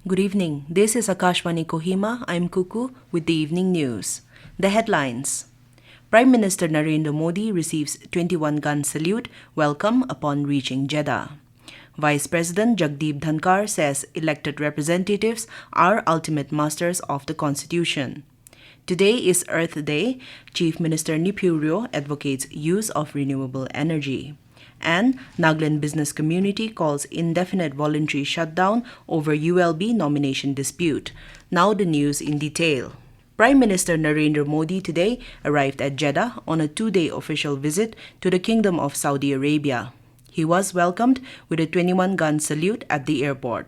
Good evening. This is Akashvani Kohima. I'm Kuku with the evening news. The headlines. Prime Minister Narendra Modi receives 21-gun salute welcome upon reaching Jeddah. Vice President Jagdeep Dhankhar says elected representatives are ultimate masters of the Constitution. Today is Earth Day. Chief Minister Neiphiu Rio advocates use of renewable energy. And Nagaland business community calls indefinite voluntary shutdown over ULB nomination dispute. Now the news in detail. Prime Minister Narendra Modi today arrived at Jeddah on a 2-day official visit to the Kingdom of Saudi Arabia. He was welcomed with a 21-gun salute at the airport.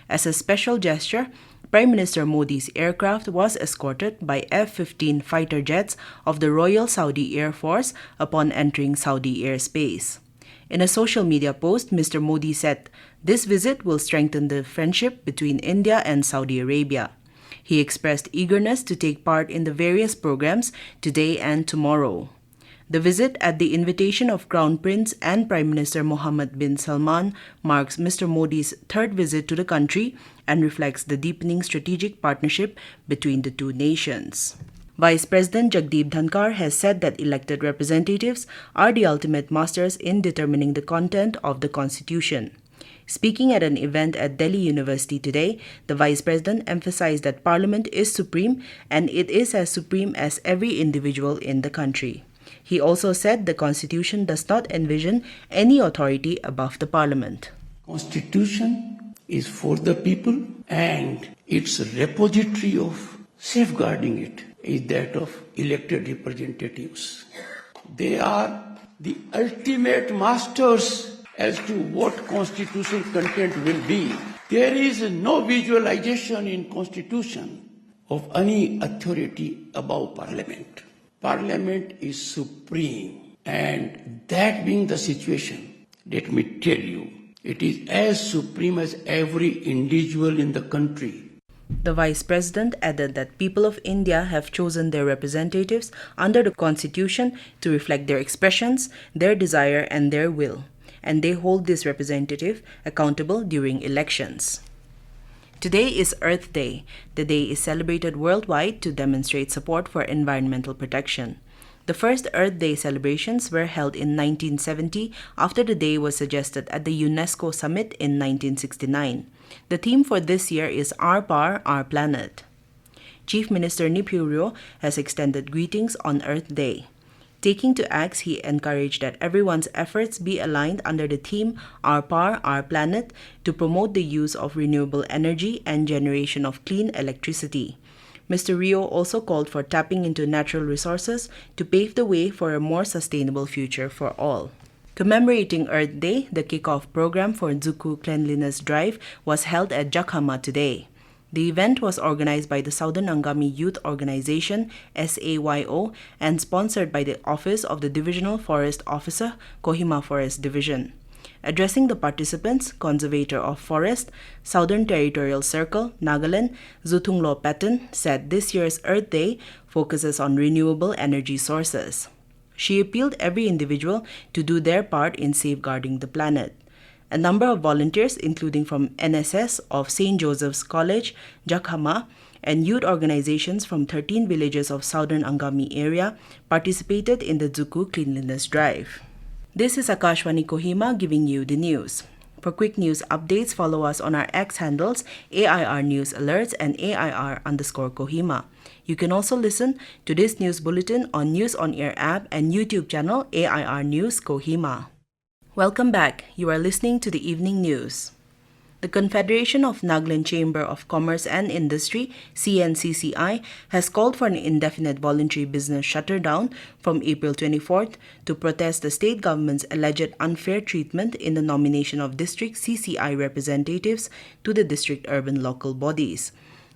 As a special gesture, Prime Minister Modi's aircraft was escorted by F-15 fighter jets of the Royal Saudi Air Force upon entering Saudi airspace. In a social media post, Mr. Modi said this visit will strengthen the friendship between India and Saudi Arabia. He expressed eagerness to take part in the various programs today and tomorrow. The visit at the invitation of Crown Prince and Prime Minister Mohammed bin Salman marks Mr. Modi's third visit to the country and reflects the deepening strategic partnership between the two nations. Vice President Jagdeep Dhankhar has said that elected representatives are the ultimate masters in determining the content of the Constitution. Speaking at an event at Delhi University today, the Vice President emphasized that Parliament is supreme and it is as supreme as every individual in the country. He also said the Constitution does not envision any authority above the Parliament. Constitution is for the people and its repository of safeguarding it is that of elected representatives. They are the ultimate masters as to what constitutional content will be. There is no visualization in Constitution of any authority above Parliament. Parliament is supreme, and that being the situation, let me tell you, it is as supreme as every individual in the country. The Vice President added that people of India have chosen their representatives under the Constitution to reflect their expressions, their desire and their will, and they hold this representative accountable during elections. Today is Earth Day. The day is celebrated worldwide to demonstrate support for environmental protection. The first Earth Day celebrations were held in 1970 after the day was suggested at the UNESCO summit in 1969. The theme for this year is Our Power, Our Planet. Chief Minister Neiphiu Rio has extended greetings on Earth Day. Taking to acts, he encouraged that everyone's efforts be aligned under the theme Our Power, Our Planet to promote the use of renewable energy and generation of clean electricity. Mr. Rio also called for tapping into natural resources to pave the way for a more sustainable future for all. Commemorating Earth Day, the kickoff program for Zuku Cleanliness Drive was held at Kohima today. The event was organized by the Southern Angami Youth Organization (SAYO) and sponsored by the Office of the Divisional Forest Officer, Kohima Forest Division. Addressing the participants, Conservator of Forest, Southern Territorial Circle, Nagaland, Zutunglo Patton, said this year's Earth Day focuses on renewable energy sources. She appealed every individual to do their part in safeguarding the planet. A number of volunteers, including from NSS of St. Joseph's College, Kohima, and youth organizations from 13 villages of Southern Angami area, participated in the Zuku Cleanliness Drive. This is Akashvani Kohima giving you the news. For quick news updates, follow us on our X handles AIR News Alerts and AIR_Kohima. You can also listen to this news bulletin on News on Air app and YouTube channel AIR News Kohima. Welcome back. You are listening to the evening news. The Confederation of Nagaland Chamber of Commerce and Industry, CNCCI, has called for an indefinite voluntary business shutdown from April 24th to protest the state government's alleged unfair treatment in the nomination of district CCI representatives to the district urban local bodies.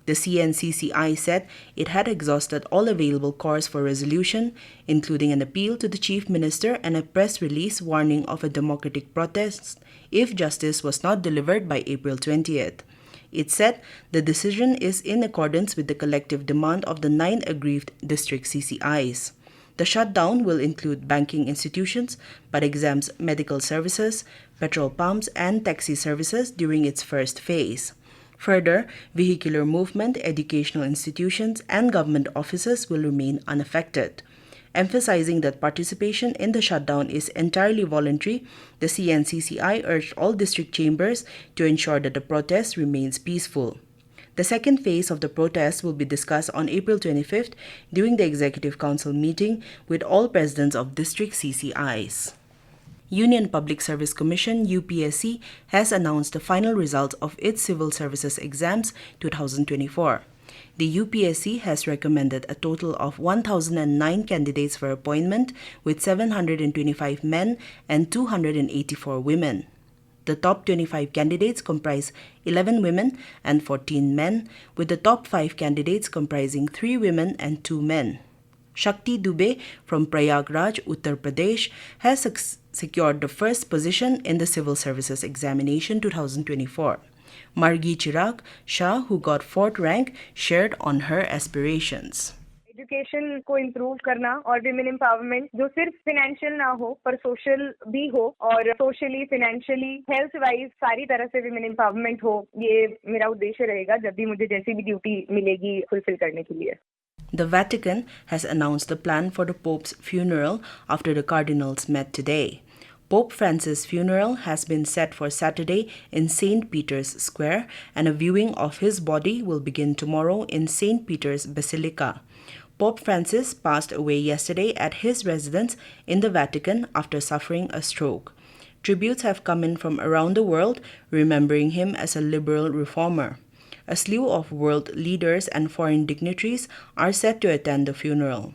The CNCCI said it had exhausted all available course for resolution, including an appeal to the Chief Minister and a press release warning of a democratic protest if justice was not delivered by April 20th. It said the decision is in accordance with the collective demand of the 9 aggrieved district CCIs. The shutdown will include banking institutions but exempts medical services, petrol pumps, and taxi services during its first phase. Further, vehicular movement, educational institutions, and government offices will remain unaffected. Emphasizing that participation in the shutdown is entirely voluntary, the CNCCI urged all district chambers to ensure that the protest remains peaceful. The second phase of the protest will be discussed on April 25th during the Executive Council meeting with all presidents of district CCIs. Union Public Service Commission UPSC has announced the final results of its Civil Services Exams 2024. The UPSC has recommended a total of 1,009 candidates for appointment, with 725 men and 284 women. The top 25 candidates comprise 11 women and 14 men, with the top 5 candidates comprising 3 women and 2 men. Shakti Dubey from Prayagraj, Uttar Pradesh, has secured the first position in the Civil Services Examination 2024. Margi Chirag Shah, who got 4th rank, shared on her aspirations. Education को improve करना और women empowerment जो सिर्फ financial ना हो पर social भी हो और सोशली फाइनेंशियली हेल्थ वाइज सारी तरह से विमेन एम्पावरमेंट हो, ये मेरा उद्देश्य रहेगा जब भी मुझे जैसी भी ड्यूटी मिलेगी फुलफिल करने के लिए. The Vatican has announced the plan for the Pope's funeral after the cardinals met today. Pope Francis' funeral has been set for Saturday in St. Peter's Square, and a viewing of his body will begin tomorrow in St. Peter's Basilica. Pope Francis passed away yesterday at his residence in the Vatican after suffering a stroke. Tributes have come in from around the world, remembering him as a liberal reformer. A slew of world leaders and foreign dignitaries are set to attend the funeral.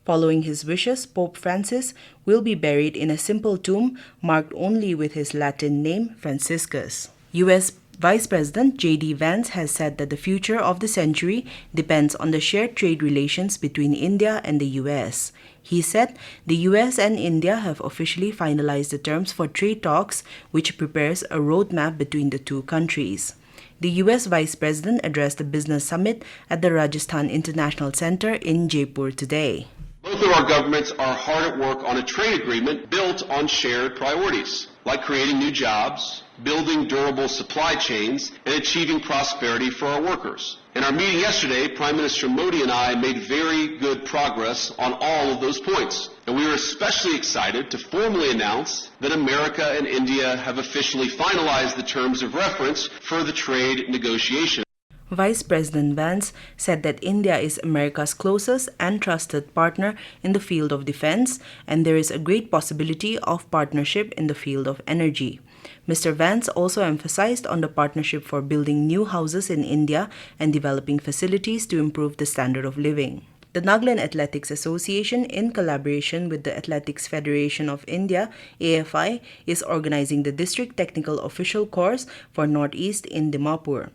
Following his wishes, Pope Francis will be buried in a simple tomb marked only with his Latin name, Franciscus. U.S. Vice President J.D. Vance has said that the future of the century depends on the shared trade relations between India and the U.S. He said the U.S. and India have officially finalized the terms for trade talks, which prepares a roadmap between the two countries. The U.S. Vice President addressed the business summit at the Rajasthan International Center in Jaipur today. Both of our governments are hard at work on a trade agreement built on shared priorities, like creating new jobs, building durable supply chains, and achieving prosperity for our workers. In our meeting yesterday, Prime Minister Modi and I made very good progress on all of those points. And we are especially excited to formally announce that America and India have officially finalized the terms of reference for the trade negotiations. Vice President Vance said that India is America's closest and trusted partner in the field of defense, and there is a great possibility of partnership in the field of energy. Mr. Vance also emphasized on the partnership for building new houses in India and developing facilities to improve the standard of living. The Nagaland Athletics Association, in collaboration with the Athletics Federation of India, AFI, is organizing the District Technical Official Course for Northeast in Dimapur.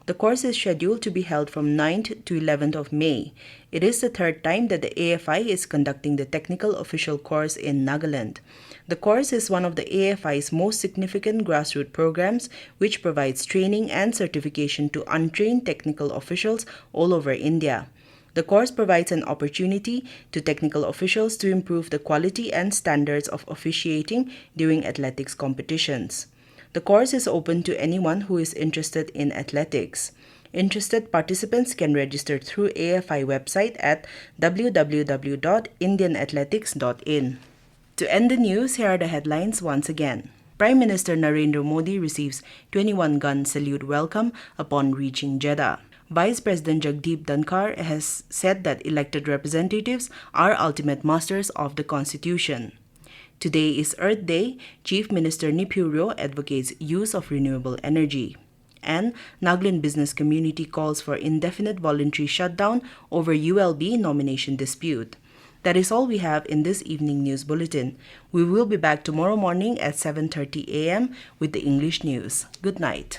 The course is scheduled to be held from 9th to 11th of May. It is the third time that the AFI is conducting the Technical Official Course in Nagaland. The course is one of the AFI's most significant grassroots programs, which provides training and certification to untrained technical officials all over India. The course provides an opportunity to technical officials to improve the quality and standards of officiating during athletics competitions. The course is open to anyone who is interested in athletics. Interested participants can register through AFI website at www.indianathletics.in. To end the news, here are the headlines once again. Prime Minister Narendra Modi receives 21-gun salute welcome upon reaching Jeddah. Vice President Jagdeep Dhankhar has said that elected representatives are ultimate masters of the Constitution. Today is Earth Day. Chief Minister Neiphiu Rio advocates use of renewable energy. And Nagaland business community calls for indefinite voluntary shutdown over ULB nomination dispute. That is all we have in this evening news bulletin. We will be back tomorrow morning at 7:30 a.m. with the English news. Good night.